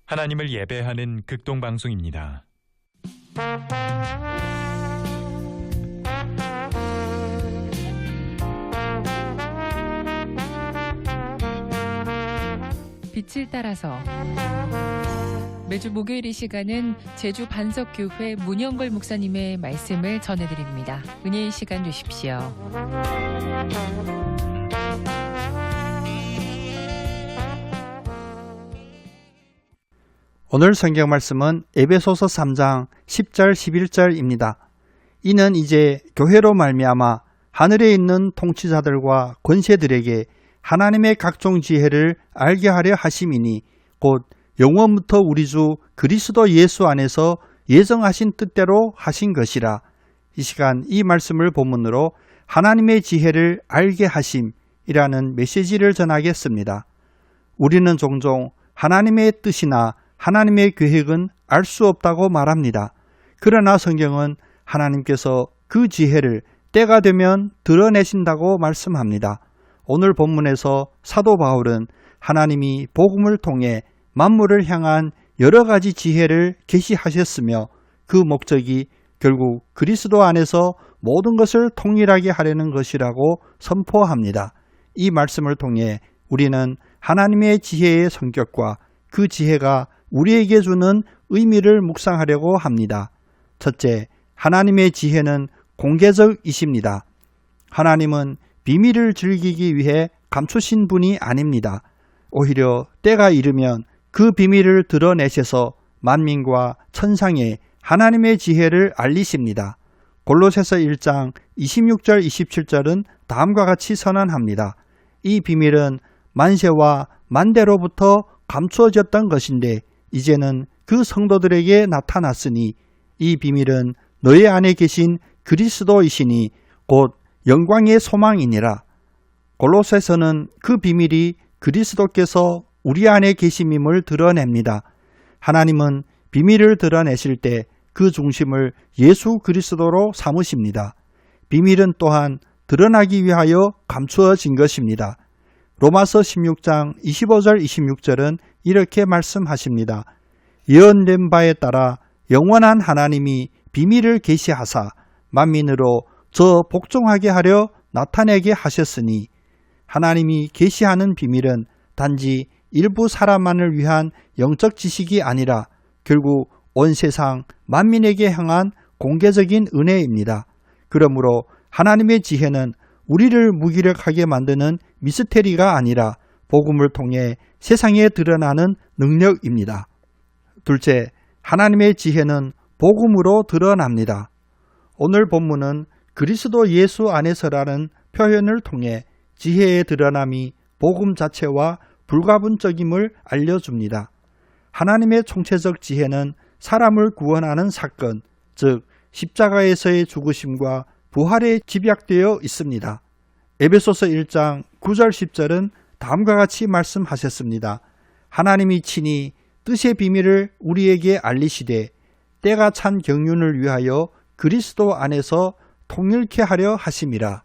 하나님을 예배하는 극동방송입니다. 빛을 따라서 매주 목요일 이 시간은 제주 반석교회 문영걸 목사님의 말씀을 전해드립니다. 은혜의 시간 되십시오. 오늘 성경 말씀은 에베소서 3장 10절 11절입니다. 이는 이제 교회로 말미암아 하늘에 있는 통치자들과 권세들에게 하나님의 각종 지혜를 알게 하려 하심이니 곧 영원부터 우리 주 그리스도 예수 안에서 예정하신 뜻대로 하신 것이라. 이 시간 이 말씀을 본문으로 하나님의 지혜를 알게 하심이라는 메시지를 전하겠습니다. 우리는 종종 하나님의 뜻이나 하나님의 계획은 알 수 없다고 말합니다. 그러나 성경은 하나님께서 그 지혜를 때가 되면 드러내신다고 말씀합니다. 오늘 본문에서 사도 바울은 하나님이 복음을 통해 만물을 향한 여러 가지 지혜를 계시하셨으며 그 목적이 결국 그리스도 안에서 모든 것을 통일하게 하려는 것이라고 선포합니다. 이 말씀을 통해 우리는 하나님의 지혜의 성격과 그 지혜가 우리에게 주는 의미를 묵상하려고 합니다. 첫째, 하나님의 지혜는 공개적이십니다. 하나님은 비밀을 즐기기 위해 감추신 분이 아닙니다. 오히려 때가 이르면 그 비밀을 드러내셔서 만민과 천상에 하나님의 지혜를 알리십니다. 골로새서 1장 26절 27절은 다음과 같이 선언합니다. 이 비밀은 만세와 만대로부터 감추어졌던 것인데 이제는 그 성도들에게 나타났으니 이 비밀은 너희 안에 계신 그리스도이시니 곧 영광의 소망이니라. 골로새서는 그 비밀이 그리스도께서 우리 안에 계심임을 드러냅니다. 하나님은 비밀을 드러내실 때 그 중심을 예수 그리스도로 삼으십니다. 비밀은 또한 드러나기 위하여 감추어진 것입니다. 로마서 16장 25절 26절은 이렇게 말씀하십니다. 예언된 바에 따라 영원한 하나님이 비밀을 계시하사 만민으로 저 복종하게 하려 나타내게 하셨으니 하나님이 계시하는 비밀은 단지 일부 사람만을 위한 영적 지식이 아니라 결국 온 세상 만민에게 향한 공개적인 은혜입니다. 그러므로 하나님의 지혜는 우리를 무기력하게 만드는 미스테리가 아니라 복음을 통해 세상에 드러나는 능력입니다. 둘째, 하나님의 지혜는 복음으로 드러납니다. 오늘 본문은 그리스도 예수 안에서라는 표현을 통해 지혜의 드러남이 복음 자체와 불가분적임을 알려줍니다. 하나님의 총체적 지혜는 사람을 구원하는 사건, 즉 십자가에서의 죽으심과 부활에 집약되어 있습니다. 에베소서 1장 9절 10절은 다음과 같이 말씀하셨습니다. 하나님이 친히 뜻의 비밀을 우리에게 알리시되 때가 찬 경륜을 위하여 그리스도 안에서 통일케 하려 하심이라.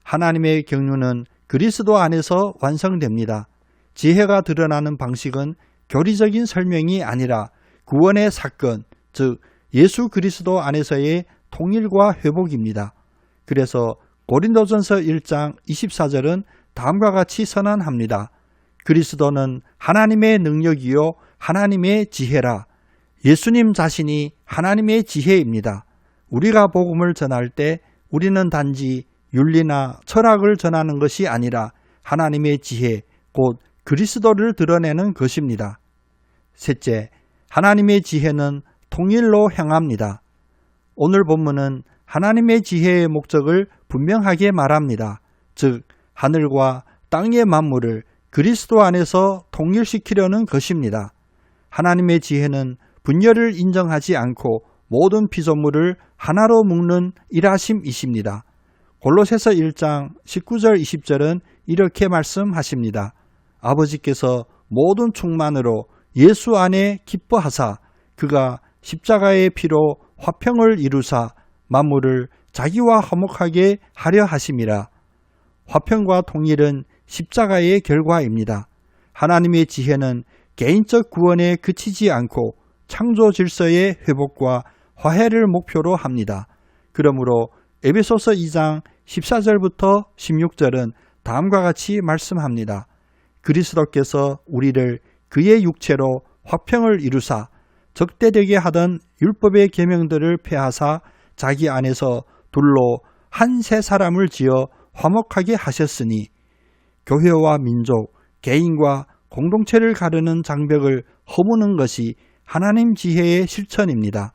하나님의 경륜은 그리스도 안에서 완성됩니다. 지혜가 드러나는 방식은 교리적인 설명이 아니라 구원의 사건, 즉 예수 그리스도 안에서의 통일과 회복입니다. 그래서 고린도전서 1장 24절은 다음과 같이 선언합니다. 그리스도는 하나님의 능력이요 하나님의 지혜라. 예수님 자신이 하나님의 지혜입니다. 우리가 복음을 전할 때 우리는 단지 윤리나 철학을 전하는 것이 아니라 하나님의 지혜, 곧 그리스도를 드러내는 것입니다. 셋째, 하나님의 지혜는 통일로 향합니다. 오늘 본문은 하나님의 지혜의 목적을 분명하게 말합니다. 즉, 하늘과 땅의 만물을 그리스도 안에서 통일시키려는 것입니다. 하나님의 지혜는 분열을 인정하지 않고 모든 피조물을 하나로 묶는 일하심이십니다. 골로새서 1장 19절 20절은 이렇게 말씀하십니다. 아버지께서 모든 충만으로 예수 안에 기뻐하사 그가 십자가의 피로 화평을 이루사 만물을 자기와 화목하게 하려 하심이라. 화평과 통일은 십자가의 결과입니다. 하나님의 지혜는 개인적 구원에 그치지 않고 창조 질서의 회복과 화해를 목표로 합니다. 그러므로 에베소서 2장 14절부터 16절은 다음과 같이 말씀합니다. 그리스도께서 우리를 그의 육체로 화평을 이루사 적대되게 하던 율법의 계명들을 폐하사 자기 안에서 둘로 한 새 사람을 지어 화목하게 하셨으니 교회와 민족, 개인과 공동체를 가르는 장벽을 허무는 것이 하나님 지혜의 실천입니다.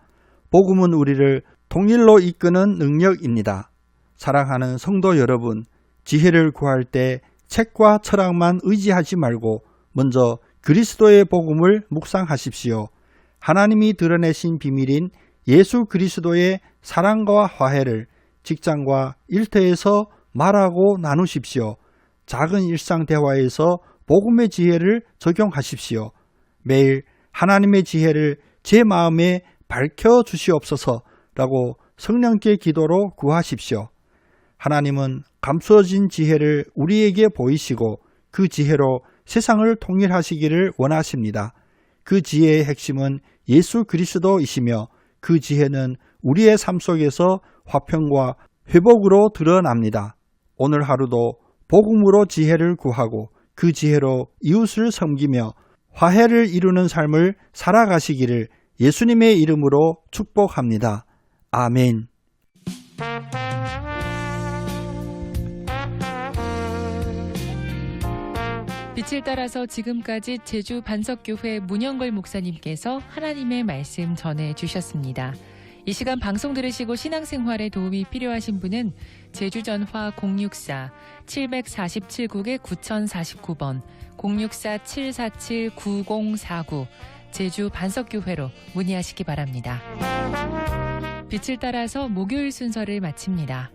복음은 우리를 통일로 이끄는 능력입니다. 사랑하는 성도 여러분, 지혜를 구할 때 책과 철학만 의지하지 말고 먼저 그리스도의 복음을 묵상하십시오. 하나님이 드러내신 비밀인 예수 그리스도의 사랑과 화해를 직장과 일터에서 말하고 나누십시오. 작은 일상 대화에서 복음의 지혜를 적용하십시오. 매일 하나님의 지혜를 제 마음에 밝혀 주시옵소서라고 성령께 기도로 구하십시오. 하나님은 감추어진 지혜를 우리에게 보이시고 그 지혜로 세상을 통일하시기를 원하십니다. 그 지혜의 핵심은 예수 그리스도이시며 그 지혜는 우리의 삶 속에서 화평과 회복으로 드러납니다. 오늘 하루도 복음으로 지혜를 구하고 그 지혜로 이웃을 섬기며 화해를 이루는 삶을 살아가시기를 예수님의 이름으로 축복합니다. 아멘. 빛을 따라서 지금까지 제주 반석교회 문영걸 목사님께서 하나님의 말씀 전해주셨습니다. 이 시간 방송 들으시고 신앙생활에 도움이 필요하신 분은 제주전화 064-747국에 9049번 064-747-9049 제주 반석교회로 문의하시기 바랍니다. 빛을 따라서 목요일 순서를 마칩니다.